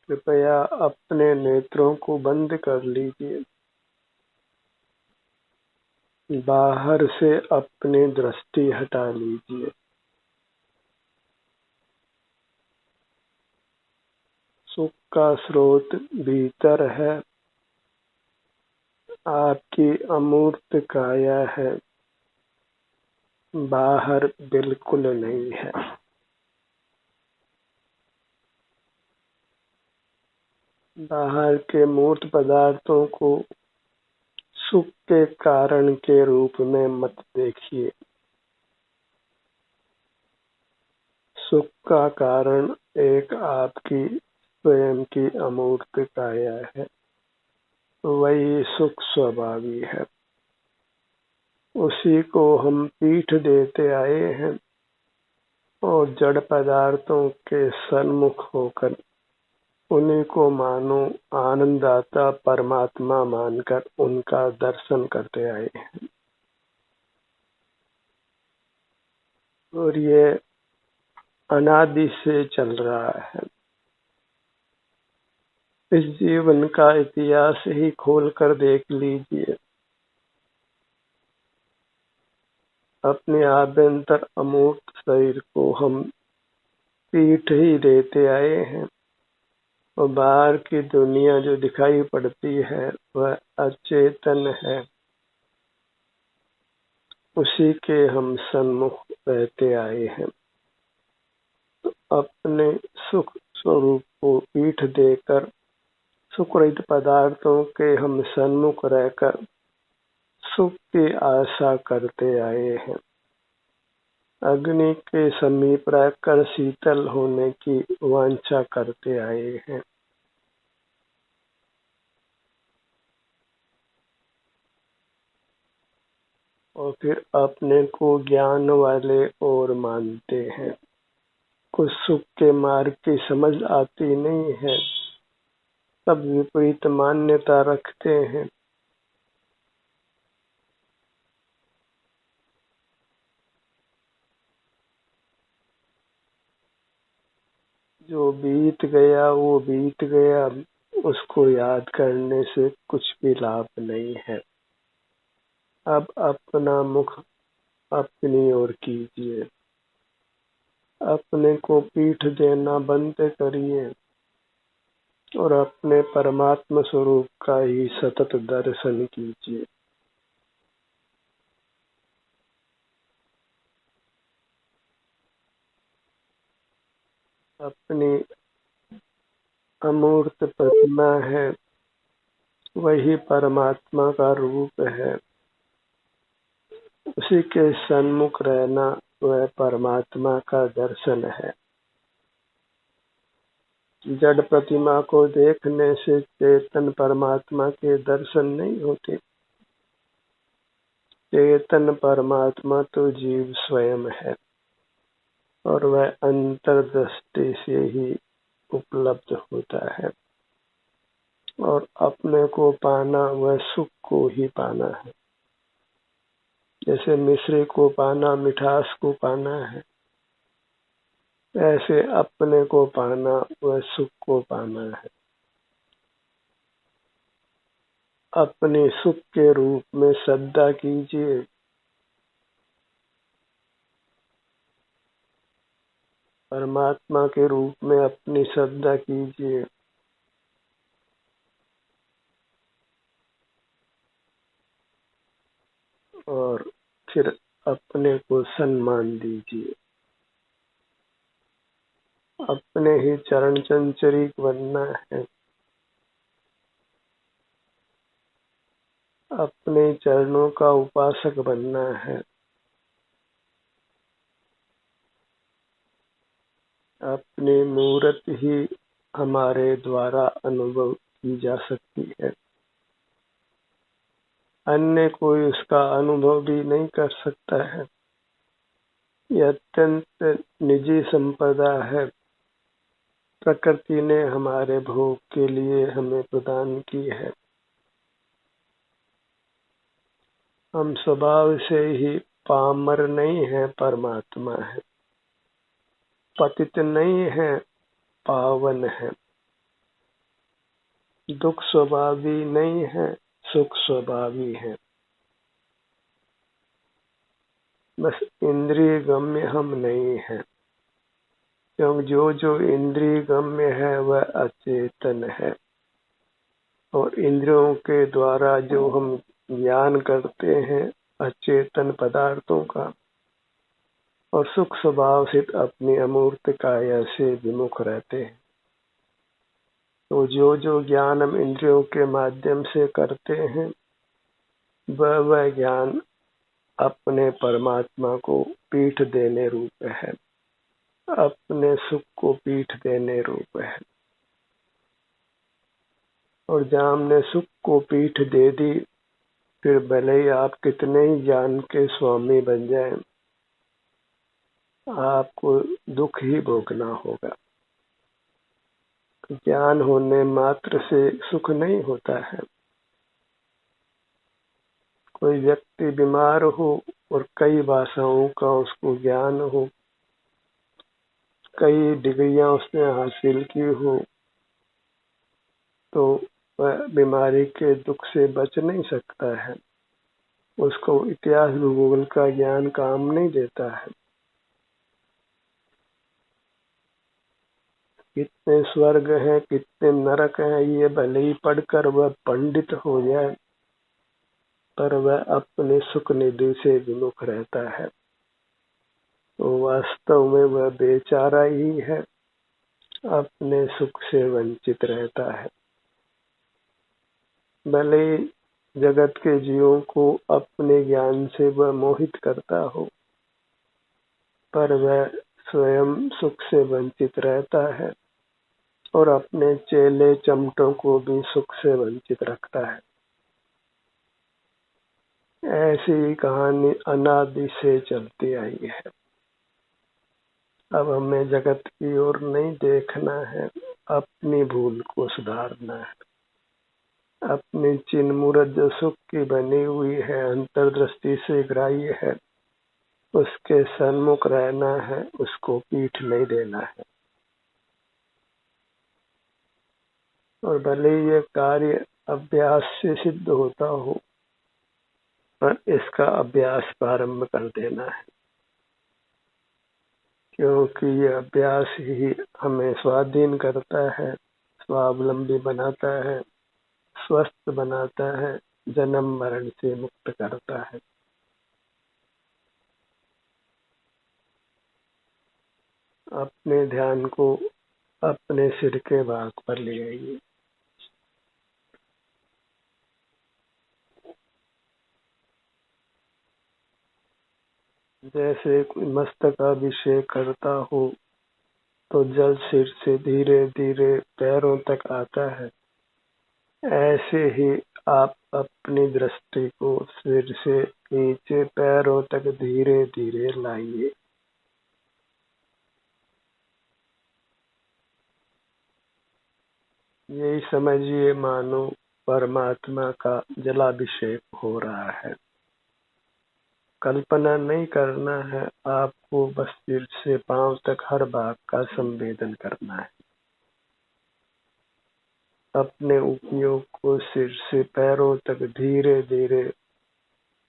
कृपया अपने नेत्रों को बंद कर लीजिए। बाहर से अपनी दृष्टि हटा लीजिए। सुख का स्रोत भीतर है। आपकी अमूर्त काया है, बाहर बिल्कुल नहीं है। बाहर के मूर्त पदार्थों को सुख के कारण के रूप में मत देखिए। सुख का कारण एक आपकी स्वयं की अमूर्त काया है। वही सुख स्वभावी है। उसी को हम पीठ देते आए हैं और जड़ पदार्थों के सन्मुख होकर उन्हीं को मानो आनंददाता परमात्मा मानकर उनका दर्शन करते आए हैं। और ये अनादि से चल रहा है। इस जीवन का इतिहास ही खोल कर देख लीजिए। अपने आभ्यंतर अमूर्त शरीर को हम पीठ ही देते आए हैं और बाहर की दुनिया जो दिखाई पड़ती है वह अचेतन है। उसी के हम सन्मुख रहते आए हैं। तो अपने सुख स्वरूप को पीठ देकर सुख रहित पदार्थों के हम सन्मुख रहकर सुख की आशा करते आए हैं। अग्नि के समीप रहकर शीतल होने की वांछा करते आए हैं। और फिर अपने को ज्ञान वाले और मानते हैं। कुछ सुख के मार्ग की समझ आती नहीं है, सब विपरीत मान्यता रखते हैं। जो बीत गया वो बीत गया, उसको याद करने से कुछ भी लाभ नहीं है। अब अपना मुख अपनी ओर कीजिए। अपने को पीठ देना बंद करिए और अपने परमात्मा स्वरूप का ही सतत दर्शन कीजिए। अपनी अमूर्त प्रतिमा है, वही परमात्मा का रूप है। उसी के सन्मुख रहना वह परमात्मा का दर्शन है। जड़ प्रतिमा को देखने से चेतन परमात्मा के दर्शन नहीं होते। चेतन परमात्मा तो जीव स्वयं है और वह अंतर्दृष्टि से ही उपलब्ध होता है। और अपने को पाना वह सुख को ही पाना है। जैसे मिश्री को पाना मिठास को पाना है, ऐसे अपने को पाना वह सुख को पाना है। अपने सुख के रूप में श्रद्धा कीजिए। परमात्मा के रूप में अपनी श्रद्धा कीजिए। और फिर अपने को सम्मान दीजिए। अपने ही चरण चंचरी बनना है। अपने चरणों का उपासक बनना है। अपनी मूर्त ही हमारे द्वारा अनुभव की जा सकती है। अन्य कोई उसका अनुभव भी नहीं कर सकता है। यह अत्यंत निजी संपदा है। प्रकृति ने हमारे भोग के लिए हमें प्रदान की है। हम स्वभाव से ही पामर नहीं है, परमात्मा है। पतित नहीं है, पावन है। दुख स्वभावी नहीं है, सुख स्वभावी है। बस इंद्रिय गम्य हम नहीं है, क्योंकि जो इंद्रिय गम्य है वह अचेतन है। और इंद्रियों के द्वारा जो हम ज्ञान करते हैं अचेतन पदार्थों का, और सुख स्वभाव से अपनी अमूर्त काया से विमुख रहते हैं। तो जो ज्ञान हम इंद्रियों के माध्यम से करते हैं वह ज्ञान अपने परमात्मा को पीठ देने रूप है, अपने सुख को पीठ देने रूप है। और जहाँ हमने सुख को पीठ दे दी, फिर भले ही आप कितने ही ज्ञान के स्वामी बन जाएं, आपको दुख ही भोगना होगा। ज्ञान होने मात्र से सुख नहीं होता है। कोई व्यक्ति बीमार हो और कई भाषाओं का उसको ज्ञान हो, कई डिग्रियां उसने हासिल की हो, तो वह बीमारी के दुख से बच नहीं सकता है। उसको इतिहास भूगोल का ज्ञान काम नहीं देता है। कितने स्वर्ग हैं, कितने नरक हैं, ये भले ही पढ़कर वह पंडित हो जाए, पर वह अपने सुख निधि से विमुख रहता है। तो वास्तव में वह बेचारा ही है, अपने सुख से वंचित रहता है। भले ही जगत के जीवों को अपने ज्ञान से वह मोहित करता हो, पर वह स्वयं सुख से वंचित रहता है और अपने चेले चमटों को भी सुख से वंचित रखता है। ऐसी कहानी अनादि से चलती आई है। अब हमें जगत की ओर नहीं देखना है, अपनी भूल को सुधारना है। अपनी चिन्ह मूर्त जो सुख की बनी हुई है, अंतर्दृष्टि से ग्राह्य है, उसके सन्मुख रहना है, उसको पीठ नहीं देना है। और भले ये कार्य अभ्यास से सिद्ध होता हो, पर इसका अभ्यास प्रारंभ कर देना है, क्योंकि ये अभ्यास ही हमें स्वाधीन करता है, स्वावलंबी बनाता है, स्वस्थ बनाता है, जन्म मरण से मुक्त करता है। अपने ध्यान को अपने सिर के भाग पर ले आइए। जैसे कोई मस्तकाभिषेक करता हो तो जल सिर से धीरे धीरे पैरों तक आता है, ऐसे ही आप अपनी दृष्टि को सिर से नीचे पैरों तक धीरे धीरे लाइए। यही समझिए मानो परमात्मा का जलाभिषेक हो रहा है। कल्पना नहीं करना है, आपको बस सिर से पांव तक हर भाग का संवेदन करना है। अपने उपयोग को सिर से पैरों तक धीरे धीरे,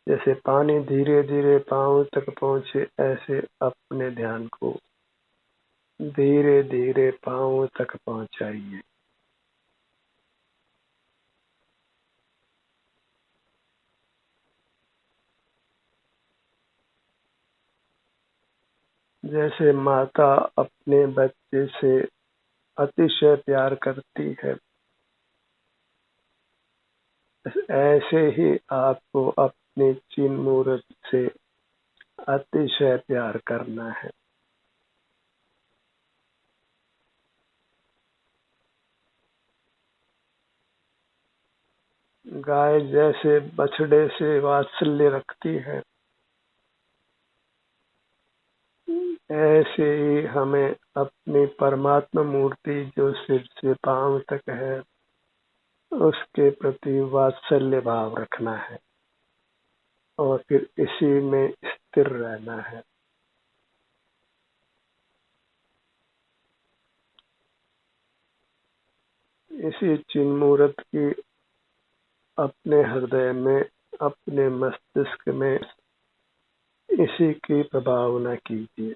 जैसे पानी धीरे धीरे पांव तक पहुंचे, ऐसे अपने ध्यान को धीरे धीरे पांव तक पहुंचाइए। जैसे माता अपने बच्चे से अतिशय प्यार करती है, ऐसे ही आपको अपने चिन्ह मूर्त से अतिशय प्यार करना है। गाय जैसे बछड़े से वात्सल्य रखती है, ऐसे ही हमें अपनी परमात्मा मूर्ति जो सिर से पांव तक है, उसके प्रति वात्सल्य भाव रखना है और फिर इसी में स्थिर रहना है। इसी चिन्मूर्त की अपने हृदय में, अपने मस्तिष्क में इसी की प्रभावना कीजिए।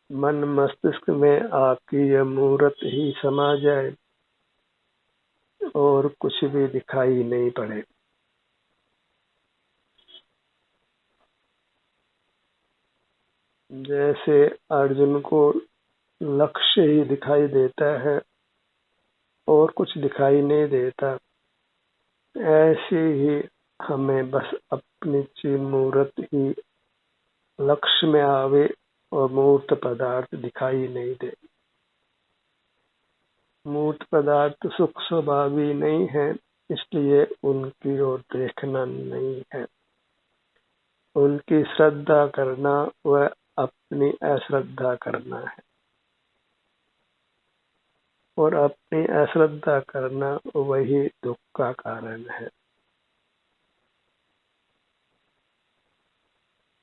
मन मस्तिष्क में आपकी यह मूर्त ही समा जाए और कुछ भी दिखाई नहीं पड़े। जैसे अर्जुन को लक्ष्य ही दिखाई देता है और कुछ दिखाई नहीं देता, ऐसे ही हमें बस अपनी चिन्मूर्त ही लक्ष्य में आवे और मूर्त पदार्थ दिखाई नहीं दे। मूर्त पदार्थ सुख स्वभावी नहीं है, इसलिए उनकी ओर देखना नहीं है। उनकी श्रद्धा करना व अपनी अश्रद्धा करना है, और अपनी अश्रद्धा करना वही दुख का कारण है।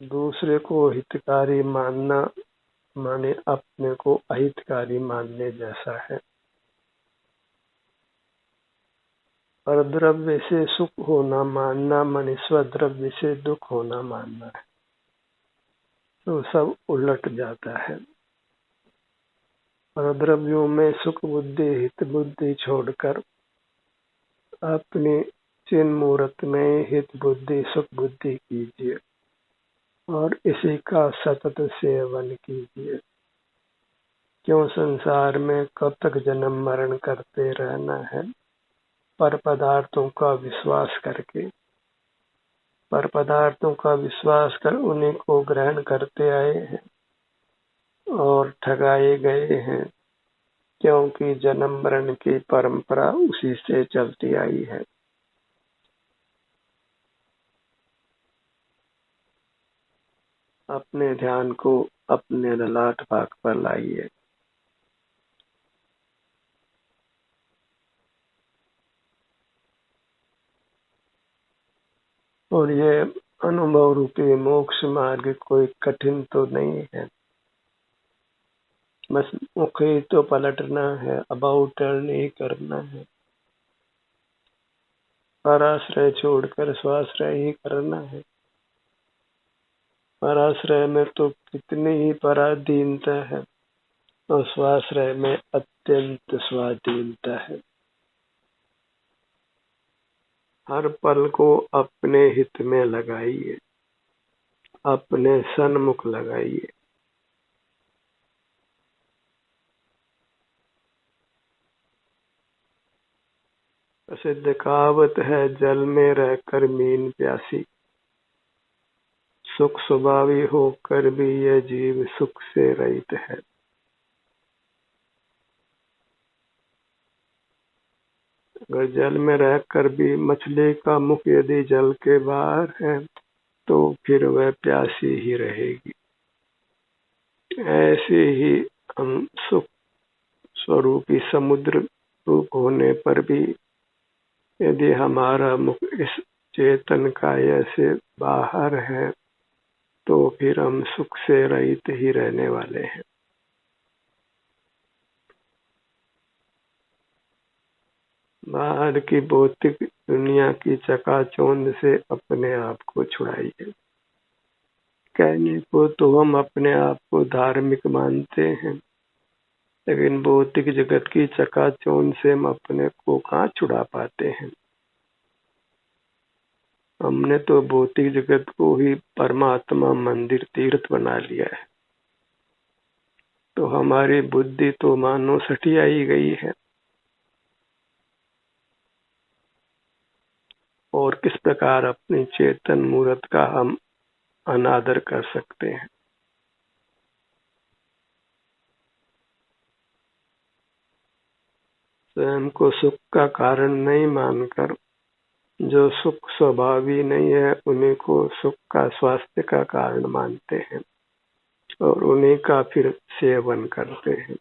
दूसरे को हितकारी मानना माने अपने को अहितकारी मानने जैसा है। पर द्रव्य से सुख होना मानना माने स्वद्रव्य से दुख होना मानना है, तो सब उलट जाता है। पर द्रव्यों में सुख बुद्धि हित बुद्धि छोड़कर अपने चिन्मूर्त में हित बुद्धि सुख बुद्धि कीजिए और इसी का सतत सेवन कीजिए। क्यों संसार में कब तक जन्म मरण करते रहना है, पर पदार्थों का विश्वास करके। पर पदार्थों का विश्वास कर उन्हीं को ग्रहण करते आए हैं और ठगाए गए हैं, क्योंकि जन्म मरण की परंपरा उसी से चलती आई है। अपने ध्यान को अपने ललाट भाग पर लाइए। और ये अनुभव रूपी मोक्ष मार्ग कोई कठिन तो नहीं है, बस मुख ही तो पलटना है, अबाउट टर्न ही करना है। पराश्रय छोड़कर स्वाश्रय ही करना है। पराश्रय में तो कितनी ही पराधीनता है और स्वाश्रय में अत्यंत स्वाधीनता है। हर पल को अपने हित में लगाइए, अपने सन्मुख लगाइए। प्रसिद्ध कहावत है, जल में रहकर मीन प्यासी, सुख स्वभावी होकर भी यह जीव सुख से रहित है। अगर जल में रहकर भी मछली का मुख यदि जल के बाहर है तो फिर वह प्यासी ही रहेगी। ऐसे ही हम सुख स्वरूपी समुद्र रूप होने पर भी यदि हमारा मुख इस चेतन काया से बाहर है तो फिर हम सुख से रहित ही रहने वाले हैं। बाहर की भौतिक दुनिया की चकाचौंध से अपने आप को छुड़ाइए। कहने को तो हम अपने आप को धार्मिक मानते हैं, लेकिन भौतिक जगत की चकाचौंध से हम अपने को कहाँ छुड़ा पाते हैं। हमने तो भौतिक जगत को ही परमात्मा मंदिर तीर्थ बना लिया है, तो हमारी बुद्धि तो मानो सटिया ही गई है। और किस प्रकार अपनी चेतन मूर्त का हम अनादर कर सकते हैं। स्वयं को सुख का कारण नहीं मानकर जो सुख स्वभावी नहीं है उन्हीं को सुख का स्वास्थ्य का कारण मानते हैं और उन्हीं का फिर सेवन करते हैं।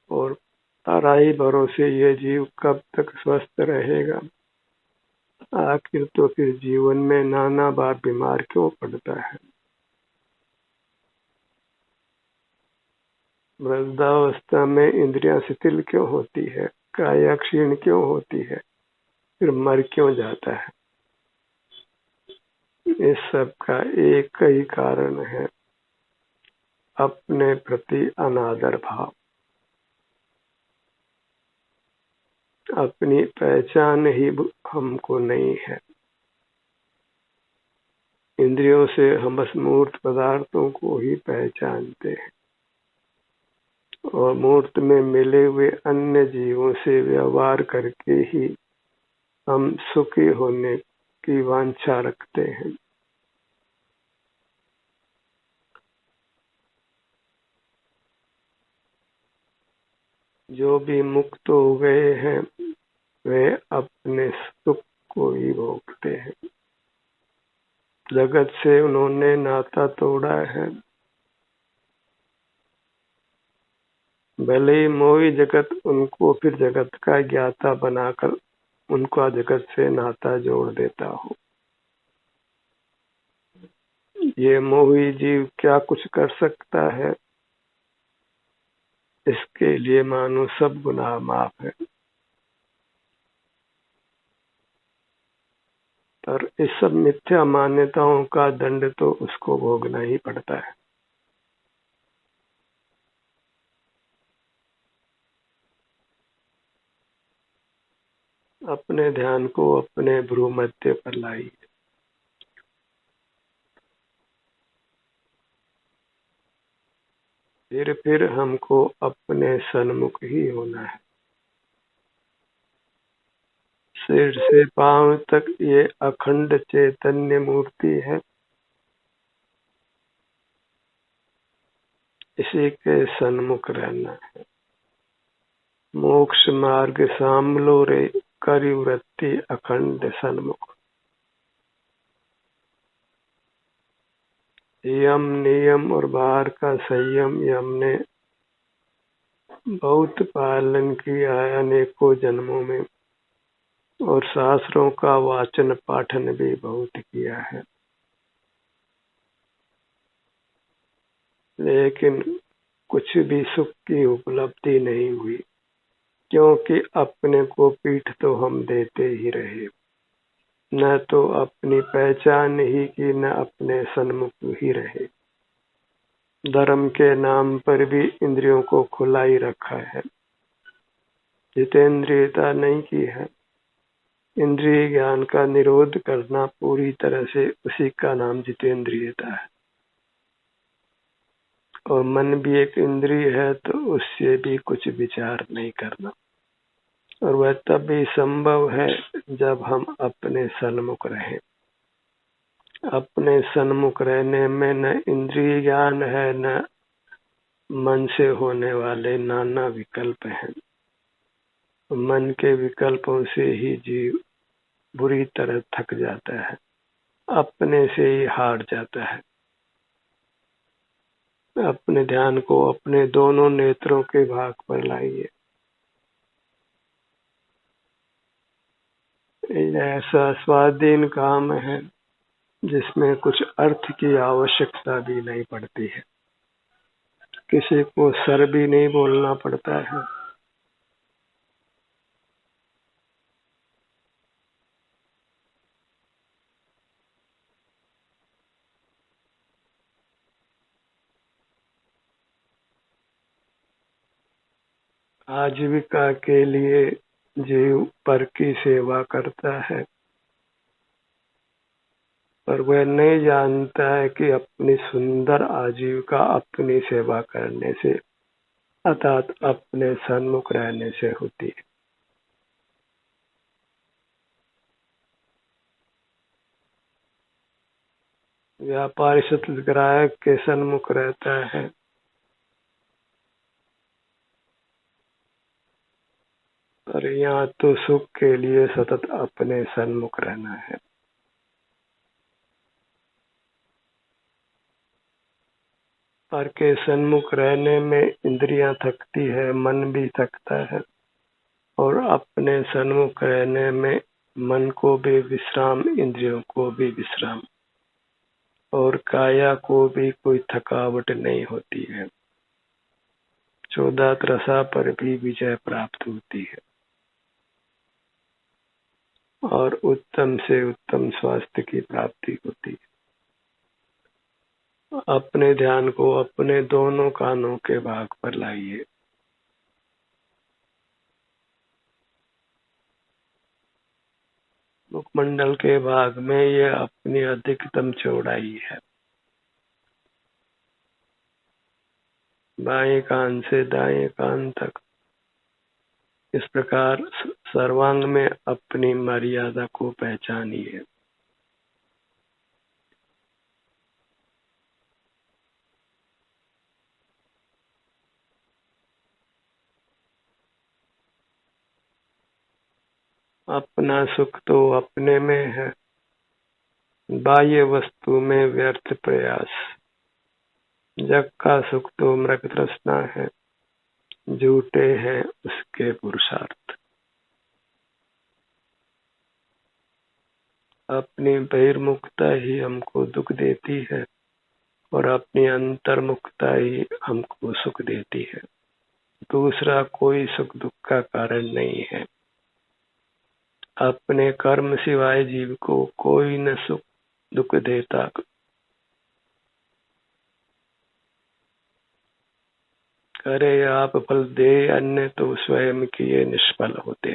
और ताराही भरोसे ये जीव कब तक स्वस्थ रहेगा, आखिर तो फिर जीवन में नाना बार बीमार क्यों पड़ता है। वृद्धावस्था में इंद्रियां शिथिल क्यों होती है, काया क्षीण क्यों होती है, फिर मर क्यों जाता है? इस सब का एक ही कारण है, अपने प्रति अनादर भाव। अपनी पहचान ही हमको नहीं है। इंद्रियों से हम बस मूर्त पदार्थों को ही पहचानते हैं और मूर्त में मिले हुए अन्य जीवों से व्यवहार करके ही हम सुखी होने की वांछा रखते हैं। जो भी मुक्त हो गए हैं वे अपने सुख को ही भोगते हैं। जगत से उन्होंने नाता तोड़ा है। भले ही मोही जगत उनको फिर जगत का ज्ञाता बनाकर उनका जगत से नाता जोड़ देता हो। ये मोही जीव क्या कुछ कर सकता है? इसके लिए मानो सब गुनाह माफ है, पर इस सब मिथ्या मान्यताओं का दंड तो उसको भोगना ही पड़ता है। अपने ध्यान को अपने भ्रू मध्य पर लाइए। फिर हमको अपने सन्मुख ही होना है। सिर से पांव तक ये अखंड चैतन्य मूर्ति है। इसी के सन्मुख रहना है। मोक्ष मार्ग सामलो रे, करि वृत्ति अखंड सन्मुख। यम नियम और बाहर का संयम हमने बहुत पालन किया है अनेकों जन्मों में, और शास्त्रों का वाचन पाठन भी बहुत किया है, लेकिन कुछ भी सुख की उपलब्धि नहीं हुई, क्योंकि अपने को पीठ तो हम देते ही रहे। न तो अपनी पहचान ही की, न अपने सन्मुख ही रहे। धर्म के नाम पर भी इंद्रियों को खुला ही रखा है, जितेंद्रियता नहीं की है। इंद्रिय ज्ञान का निरोध करना पूरी तरह से उसी का नाम जितेंद्रियता है। और मन भी एक इंद्रिय है, तो उससे भी कुछ विचार नहीं करना। और वह तब भी संभव है जब हम अपने सन्मुख रहें। अपने सन्मुख रहने में न इंद्रिय ज्ञान है, न मन से होने वाले नाना विकल्प हैं। मन के विकल्पों से ही जीव बुरी तरह थक जाता है, अपने से ही हार जाता है। अपने ध्यान को अपने दोनों नेत्रों के भाग पर लाइए। ऐसा स्वाधीन काम है जिसमें कुछ अर्थ की आवश्यकता भी नहीं पड़ती है। किसी को सर भी नहीं बोलना पड़ता है। आजीविका के लिए जीव पर की सेवा करता है, पर वह नहीं जानता है कि अपनी सुंदर आजीविका अपनी सेवा करने से, अर्थात अपने सन्मुख रहने से होती है। व्यापारी सतत ग्राहक के सन्मुख रहता है, पर यहाँ तो सुख के लिए सतत अपने सन्मुख रहना है। पर के सन्मुख रहने में इंद्रियां थकती है, मन भी थकता है, और अपने सन्मुख रहने में मन को भी विश्राम, इंद्रियों को भी विश्राम, और काया को भी कोई थकावट नहीं होती है। 14 त्रसा पर भी विजय प्राप्त होती है और उत्तम से उत्तम स्वास्थ्य की प्राप्ति होती है। अपने ध्यान को अपने दोनों कानों के भाग पर लाइए। मुखमंडल के भाग में यह अपनी अधिकतम चौड़ाई है। बाएं कान से दाएं कान तक इस प्रकार सर्वांग में अपनी मर्यादा को पहचानिए। अपना सुख तो अपने में है, बाह्य वस्तु में व्यर्थ प्रयास। जग का सुख तो मृग तृष्णा है, झूठे हैं उसके पुरुषार्थ। अपनी बहिर्मुखता ही हमको दुख देती है और अपनी अंतर्मुखता ही हमको सुख देती है। दूसरा कोई सुख दुख का कारण नहीं है। अपने कर्म सिवाय जीव को कोई न सुख दुख देता। करे आप फल दे अन्य तो स्वयं किए निष्फल होते।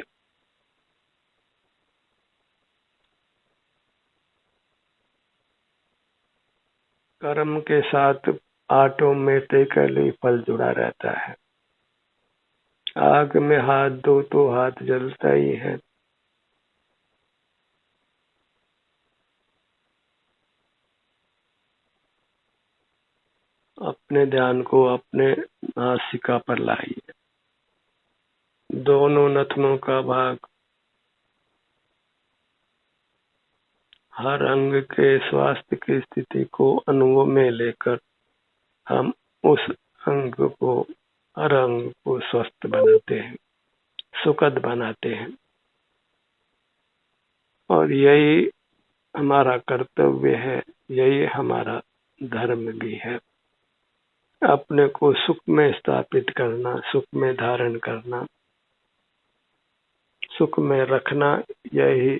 कर्म के साथ ऑटोमेटिकली फल जुड़ा रहता है। आग में हाथ दो तो हाथ जलता ही है। अपने ध्यान को अपने नासिका पर लाइए। दोनों नथनों का भाग हर अंग के स्वास्थ्य की स्थिति को अनुभव में लेकर हम उस अंग को हर अंग को स्वस्थ बनाते हैं, सुखद बनाते हैं। और यही हमारा कर्तव्य है, यही हमारा धर्म भी है। अपने को सुख में स्थापित करना, सुख में धारण करना, सुख में रखना, यही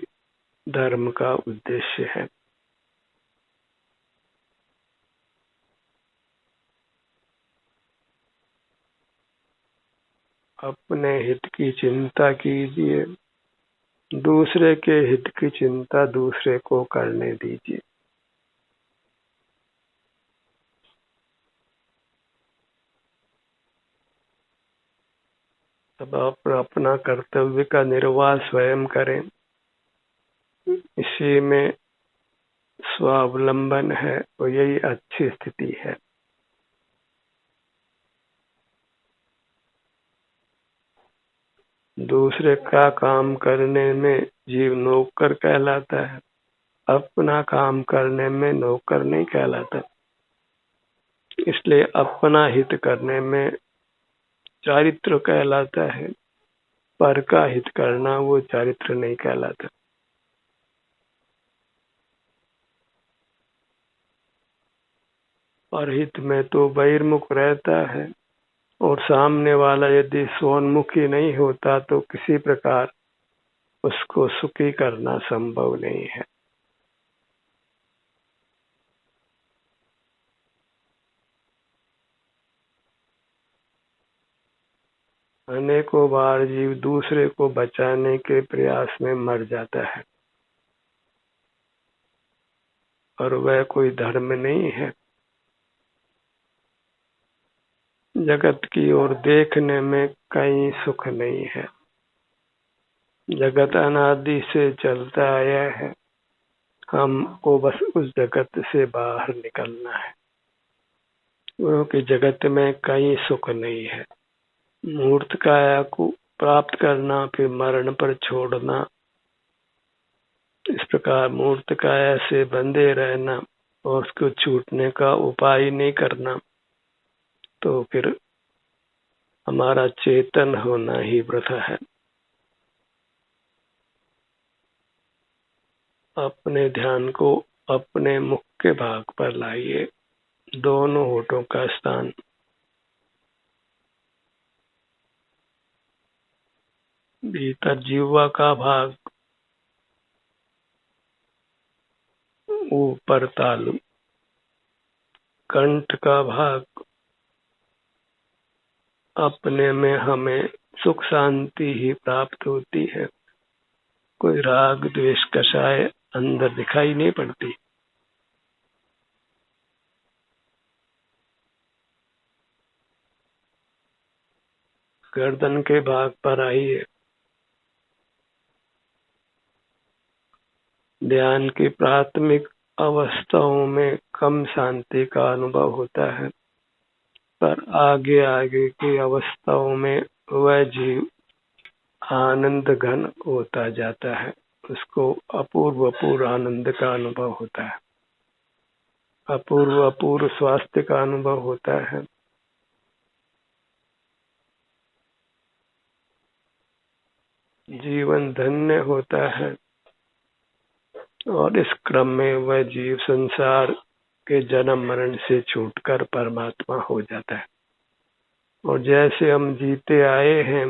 धर्म का उद्देश्य है। अपने हित की चिंता कीजिए, दूसरे के हित की चिंता दूसरे को करने दीजिए। तब आप अपना कर्तव्य का निर्वाह स्वयं करें। इसी में स्वावलंबन है और यही अच्छी स्थिति है। दूसरे का काम करने में जीव नौकर कहलाता है, अपना काम करने में नौकर नहीं कहलाता। इसलिए अपना हित करने में चारित्र कहलाता है, पर का हित करना वो चारित्र नहीं कहलाता। और हित में तो बहिर्मुख रहता है और सामने वाला यदि स्वोन्मुखी नहीं होता तो किसी प्रकार उसको सुखी करना संभव नहीं है। अनेकों बार जीव दूसरे को बचाने के प्रयास में मर जाता है और वह कोई धर्म नहीं है। जगत की ओर देखने में कहीं सुख नहीं है। जगत अनादि से चलता आया है, हमको बस उस जगत से बाहर निकलना है, क्योंकि जगत में कहीं सुख नहीं है। मूर्त काया को प्राप्त करना फिर मरण पर छोड़ना, इस प्रकार मूर्त काया से बंधे रहना और उसको छूटने का उपाय नहीं करना, तो फिर हमारा चेतन होना ही वृथा है। अपने ध्यान को अपने मुख के भाग पर लाइए। दोनों होठों का स्थान भीतर जीवा का भाग, ऊपर तालु, कंठ का भाग। अपने में हमें सुख शांति ही प्राप्त होती है, कोई राग द्वेष कषाय अंदर दिखाई नहीं पड़ती। गर्दन के भाग पर आइए। ध्यान की प्राथमिक अवस्थाओं में कम शांति का अनुभव होता है, पर आगे आगे की अवस्थाओं में वह जीव आनंद घन होता जाता है, उसको अपूर्व अपूर्व आनंद का अनुभव होता है, अपूर्व अपूर्व स्वास्थ्य का अनुभव होता है। जीवन धन्य होता है और इस क्रम में वह जीव संसार के जन्म मरण से छूटकर परमात्मा हो जाता है। और जैसे हम जीते आए हैं,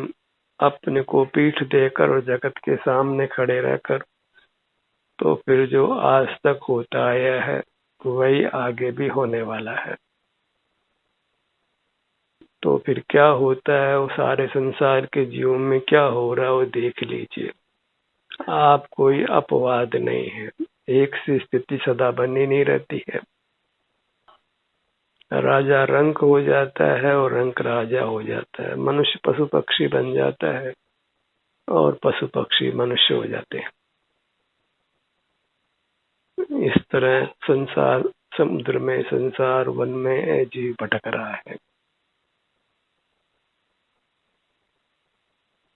अपने को पीठ देकर और जगत के सामने खड़े रहकर, तो फिर जो आज तक होता आया है वही आगे भी होने वाला है। तो फिर क्या होता है, वो सारे संसार के जीवन में क्या हो रहा है वो देख लीजिए। आप कोई अपवाद नहीं है, एक सी स्थिति सदा बनी नहीं रहती है। राजा रंक हो जाता है और रंक राजा हो जाता है, मनुष्य पशु पक्षी बन जाता है और पशु पक्षी मनुष्य हो जाते हैं। इस तरह संसार समुद्र में, संसार वन में जीव भटक रहा है।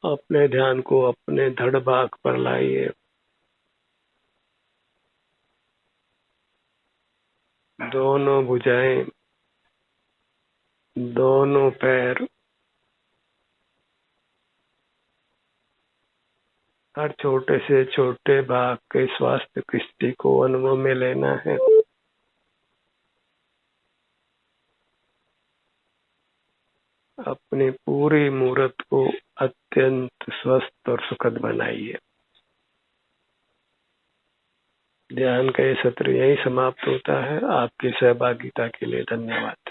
अपने ध्यान को अपने धड़ भाग पर लाइए। दोनों भुजाएं, दोनों पैर, हर छोटे से छोटे भाग के स्वास्थ्य की स्थिति को अनुभव में लेना है। अपनी पूरी मूर्त को अत्यंत स्वस्थ और सुखद बनाइए। ध्यान का ये सत्र यही समाप्त होता है। आपकी सहभागिता के लिए धन्यवाद।